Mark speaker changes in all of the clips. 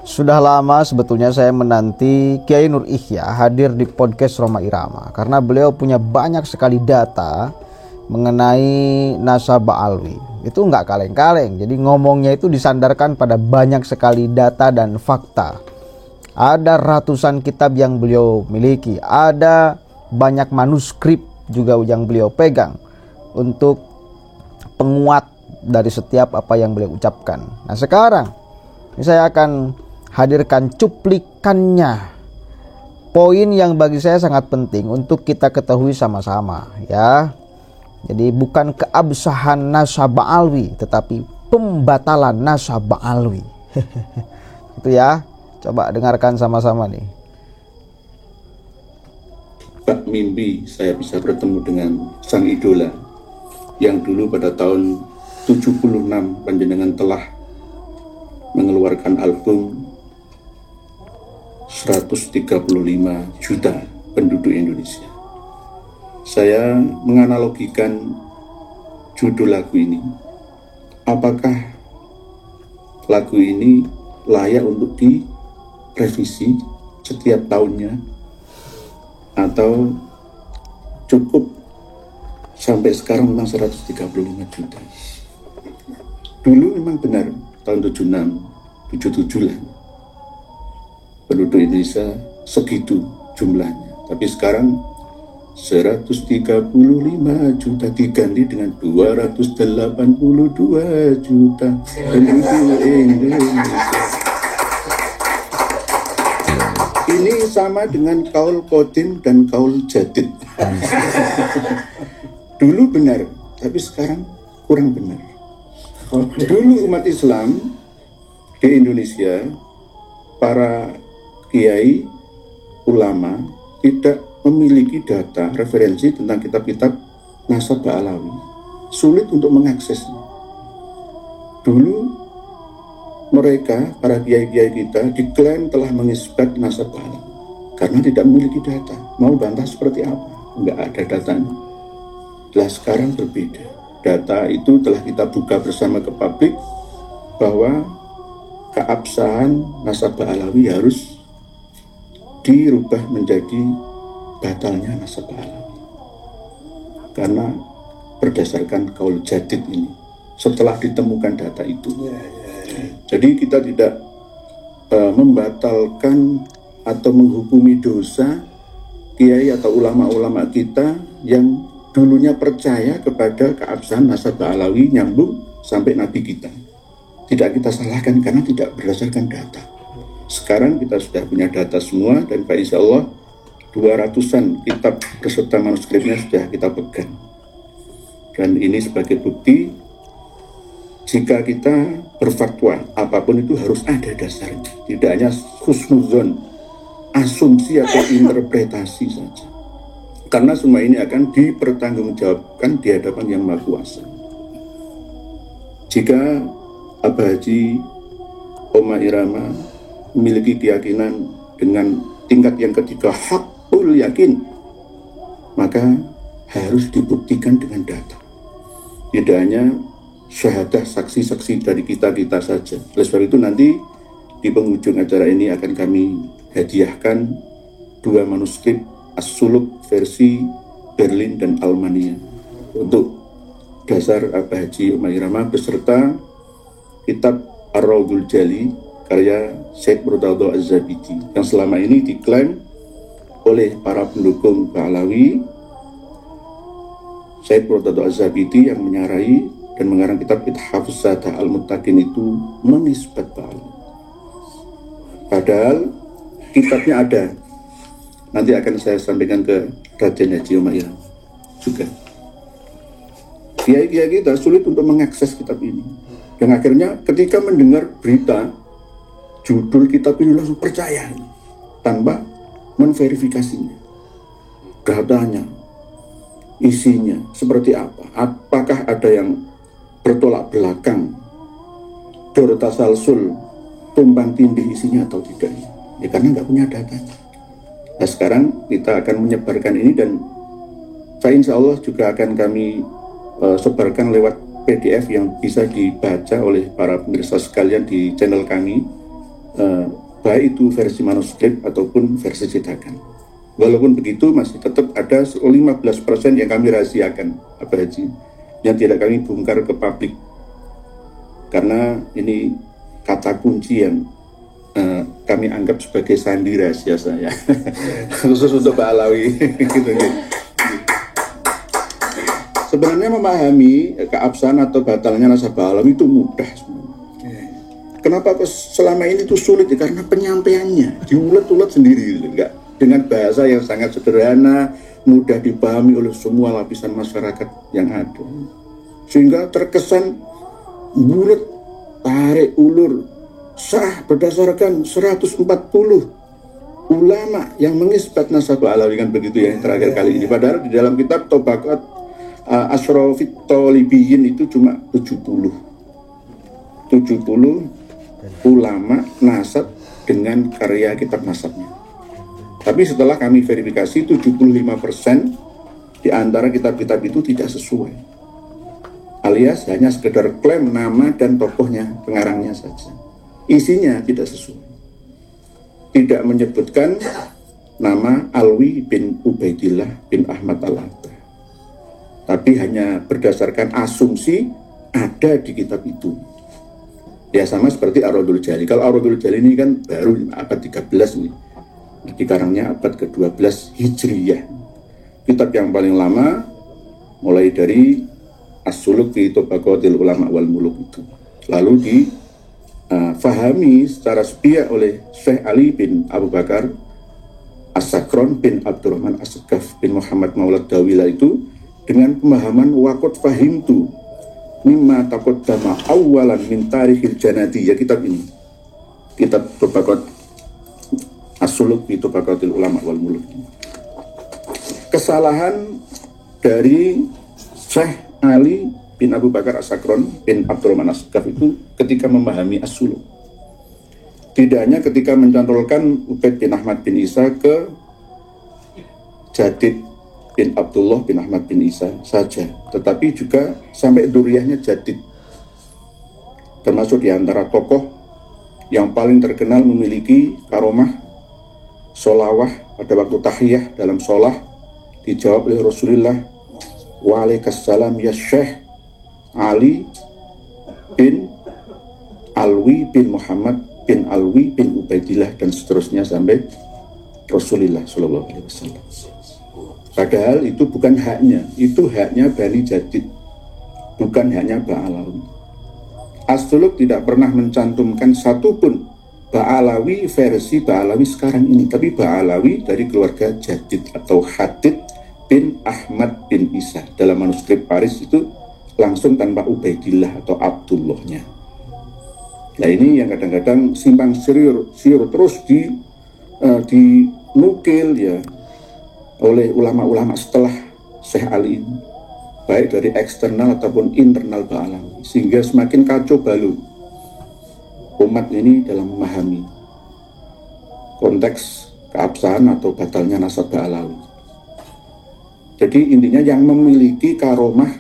Speaker 1: Sudah lama sebetulnya saya menanti Kiai Nur Ihya hadir di podcast Rhoma Irama karena beliau punya banyak sekali data mengenai nasabah alwi. Itu nggak kaleng-kaleng, jadi ngomongnya itu disandarkan pada banyak sekali data dan fakta. Ada ratusan kitab yang beliau miliki, ada banyak manuskrip juga yang beliau pegang untuk penguat dari setiap apa yang beliau ucapkan. Nah sekarang ini saya akan hadirkan cuplikannya, poin yang bagi saya sangat penting untuk kita ketahui sama-sama ya. Jadi bukan keabsahan nasabah alwi, tetapi pembatalan nasabah alwi. Itu ya, coba dengarkan sama-sama nih.
Speaker 2: Bak mimpi saya bisa bertemu dengan sang idola yang dulu pada tahun 76 panjenengan telah mengeluarkan album 135 juta penduduk Indonesia. Saya menganalogikan judul lagu ini. Apakah lagu ini layak untuk direvisi setiap tahunnya atau cukup sampai sekarang memang 135 juta? Dulu memang benar tahun 76, 77 lah penduduk Indonesia segitu jumlahnya. Tapi sekarang 135 juta diganti dengan 282 juta penduduk Indonesia. Ini sama dengan kaul Qadim dan kaul Jadid. Dulu benar, tapi sekarang kurang benar. Dulu umat Islam di Indonesia, para kiai, ulama tidak memiliki data referensi tentang kitab-kitab nasabah alawi. Sulit untuk mengaksesnya. Dulu mereka, para kiai-kiai kita, diklaim telah mengisbat nasabah alawi karena tidak memiliki data. Mau bantah seperti apa? Enggak ada datanya. Nah sekarang berbeda. Data itu telah kita buka bersama ke publik bahwa keabsahan nasabah alawi harus dirubah menjadi batalnya nasabah alawi karena berdasarkan kaul Jadid ini setelah ditemukan data itu. Jadi kita tidak membatalkan atau menghukumi dosa kiai atau ulama-ulama kita yang dulunya percaya kepada keabsahan nasabah alawi nyambung sampai nabi kita. Tidak kita salahkan karena tidak berdasarkan data. Sekarang kita sudah punya data semua dan insya Allah 200-an kitab beserta manuskripnya sudah kita pegang. Dan ini sebagai bukti jika kita berfatwa apapun itu harus ada dasarnya. Tidak hanya husnuzon, asumsi atau interpretasi saja. Karena semua ini akan dipertanggungjawabkan di hadapan Yang Maha Kuasa. Jika Abah Haji Rhoma Irama memiliki keyakinan dengan tingkat yang ketiga, hakul yakin, maka harus dibuktikan dengan data. Tidak hanya syahadah saksi-saksi dari kita-kita saja. Oleh sebab itu nanti di penghujung acara ini akan kami hadiahkan 2 manuskrip As-Suluk versi Berlin dan Almania untuk dasar Abah Haji Rhoma Irama beserta kitab Ar-Raudhul Jali karya Syekh Murtadha Az-Zabidi yang selama ini diklaim oleh para pendukung Alawi. Syekh Murtadha Az-Zabidi yang menyarai dan mengarang kitab Ithafus Sadah Al-Muttaqin itu menisbat Alawi. Padahal kitabnya ada. Nanti akan saya sampaikan ke Raden Haji Rhoma Irama juga. Kiai-kiai kita sulit untuk mengakses kitab ini. Dan akhirnya ketika mendengar berita judul kitab ini langsung percaya tanpa menverifikasinya, datanya, isinya seperti apa, apakah ada yang bertolak belakang, dor tasalsul, tumpang tindih isinya atau tidak, ya karena nggak punya datanya. Nah sekarang kita akan menyebarkan ini dan insya Allah juga akan kami sebarkan lewat PDF yang bisa dibaca oleh para pemirsa sekalian di channel kami baik itu versi manuskrip ataupun versi cetakan. Walaupun begitu masih tetap ada 15% yang kami rahasiakan, Abah Haji, yang tidak kami bongkar ke publik, karena ini kata kunci yang kami anggap sebagai sandi rahasia saya khusus untuk Pak Alawi. Gitu. Sebenarnya memahami keabsahan atau batalnya nasab Alawi itu mudah sebenarnya. Kenapa selama ini itu sulit? Ya, karena penyampaiannya diulet-ulet sendiri, enggak, dengan bahasa yang sangat sederhana, mudah dipahami oleh semua lapisan masyarakat yang ada, sehingga terkesan bulat, tarik ulur, sah berdasarkan 140 ulama yang mengisbat nasab Alawi, kan begitu ya, yang terakhir kali ini. Padahal di dalam kitab Tabaqat Ashrafit Thalibiyin itu cuma 70 ulama nasab dengan karya kitab nasabnya. Tapi setelah kami verifikasi, 75% di antara kitab-kitab itu tidak sesuai, alias hanya sekedar klaim nama dan tokohnya, pengarangnya saja. Isinya tidak sesuai, tidak menyebutkan nama Alwi bin Ubaidillah bin Ahmad Al-Atta, tapi hanya berdasarkan asumsi ada di kitab itu. Ya sama seperti Ar-Raddul Jali. Kalau Ar-Raddul Jali ini kan baru abad 13 nih, dikarangnya abad ke-12 Hijriyah. Kitab yang paling lama mulai dari As-Suluk fi Tabaqatil Ulama wal Muluk itu, lalu difahami secara sepihak oleh Syekh Ali bin Abu Bakar As-Sakron bin Abdurrahman As-Sagaf bin Muhammad Maulad Dawila itu dengan pemahaman waqad fahimtu mimma taqaddama awalan min tarikhil janati. Ya, kitab ini, kitab Tabaqat As-Suluk fi Tabaqatil Ulama wal Muluk. Kesalahan dari Syekh Ali bin Abu Bakar As-Sakron bin Abdurrahman As-Sagaf itu ketika memahami As-Suluk, tidak hanya ketika mencantolkan Ubaid bin Ahmad bin Isa ke Jadid bin Abdullah bin Ahmad bin Isa saja, tetapi juga sampai duriyahnya Jadid, termasuk di antara tokoh yang paling terkenal memiliki karomah sholawah pada waktu tahiyah dalam sholah, dijawab oleh Rasulullah, waalaikumsalam ya Syekh Ali bin Alwi bin Muhammad bin Alwi bin Ubaidillah, dan seterusnya sampai Rasulullah Shallallahu Alaihi Wasallam. Padahal itu bukan haknya, itu haknya Bani Jadid, bukan hanya Ba'alawi. As-Suluk tidak pernah mencantumkan satupun Ba'alawi versi Ba'alawi sekarang ini, tapi Ba'alawi dari keluarga Jadid atau Hadid bin Ahmad bin Isa. Dalam manuskrip Paris itu langsung tanpa Ubaidillah atau Abdullahnya. Nah ini yang kadang-kadang simpang siur terus dinukil ya oleh ulama-ulama setelah Syekh Ali ini, baik dari eksternal ataupun internal Ba'alawi, sehingga semakin kacau balau umat ini dalam memahami konteks keabsahan atau batalnya nasab Ba'alawi. Jadi intinya yang memiliki karomah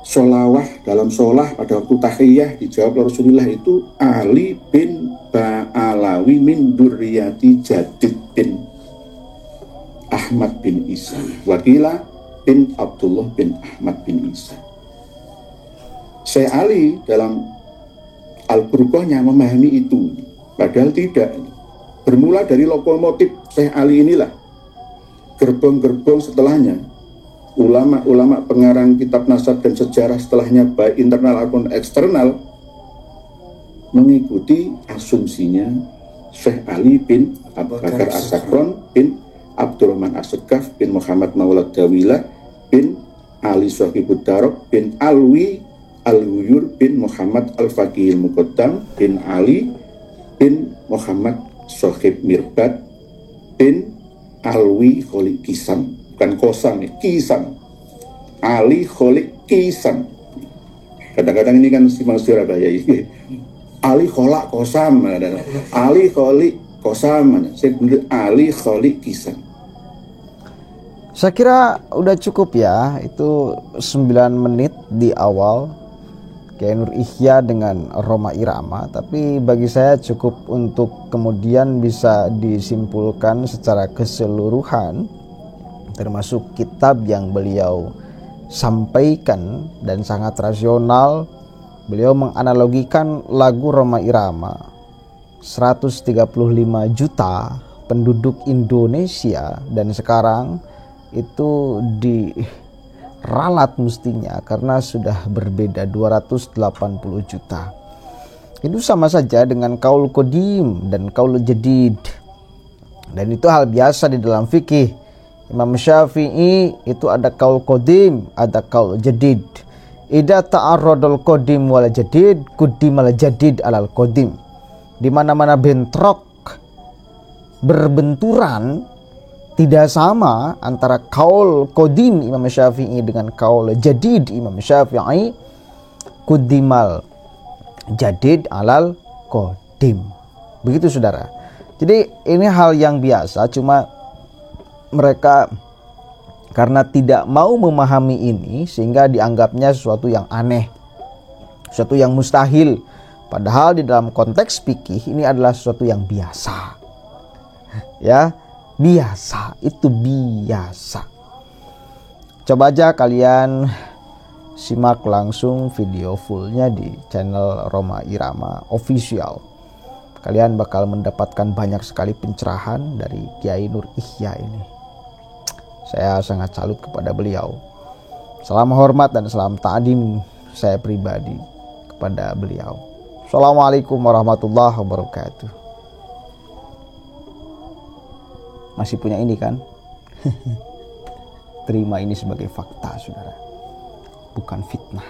Speaker 2: sholawah dalam sholah pada waktu tahiyah dijawab Rasulullah itu Ali bin Ba'alawi min durriyati Jadid bin Ahmad bin Isa, Wakila bin Abdullah bin Ahmad bin Isa. Syekh Ali dalam Al-Burqahnya memahami itu, padahal tidak. Bermula dari lokomotif Syekh Ali inilah gerbong-gerbong setelahnya, ulama-ulama pengarang kitab nasab dan sejarah setelahnya, baik internal maupun eksternal, mengikuti asumsinya Syekh Ali bin Abu Bakar As-Sakron bin Abdurrahman As-Sagaf bin Muhammad Maulad Dawila bin Ali Sohibud Darok bin Alwi Al-Huyur bin Muhammad Al-Faqihil Muqaddam bin Ali bin Muhammad Sohib Mirbat bin Alwi Kholik Kisam, bukan Kosam ya, Kisam, Ali Kholik Kisam. Kadang-kadang ini kan simpang siur apa ya, Ali Kholak Kosam, Ali Kholik Kosam, Ali Kholik Kisam.
Speaker 1: Saya kira udah cukup ya, itu 9 menit di awal Kiai Nur Ihya dengan Rhoma Irama, tapi bagi saya cukup untuk kemudian bisa disimpulkan secara keseluruhan, termasuk kitab yang beliau sampaikan dan sangat rasional. Beliau menganalogikan lagu Rhoma Irama, 135 juta penduduk Indonesia dan sekarang itu diralat mestinya karena sudah berbeda 280 juta. Itu sama saja dengan kaul qadim dan kaul jadid, dan itu hal biasa di dalam fikih. Imam Syafi'i itu ada kaul qadim, ada kaul jadid. Idza ta'arradul qadim wal jadid quddimal jadid alal qadim. Di mana-mana bentrok berbenturan, tidak sama antara kaul qadim Imam Syafi'i dengan kaul jadid Imam Syafi'i, quddimal jadid alal qadim. Begitu saudara. Jadi ini hal yang biasa, cuma mereka karena tidak mau memahami ini sehingga dianggapnya sesuatu yang aneh, sesuatu yang mustahil. Padahal di dalam konteks fikih ini adalah sesuatu yang biasa. Ya, biasa, itu biasa. Coba aja kalian simak langsung video fullnya di channel Rhoma Irama Official. Kalian bakal mendapatkan banyak sekali pencerahan dari Kiai Nur Ihya ini. Saya sangat salut kepada beliau. Salam hormat dan salam ta'dim saya pribadi kepada beliau. Assalamualaikum warahmatullahi wabarakatuh. Masih punya ini kan? Terima ini sebagai fakta, saudara, bukan fitnah.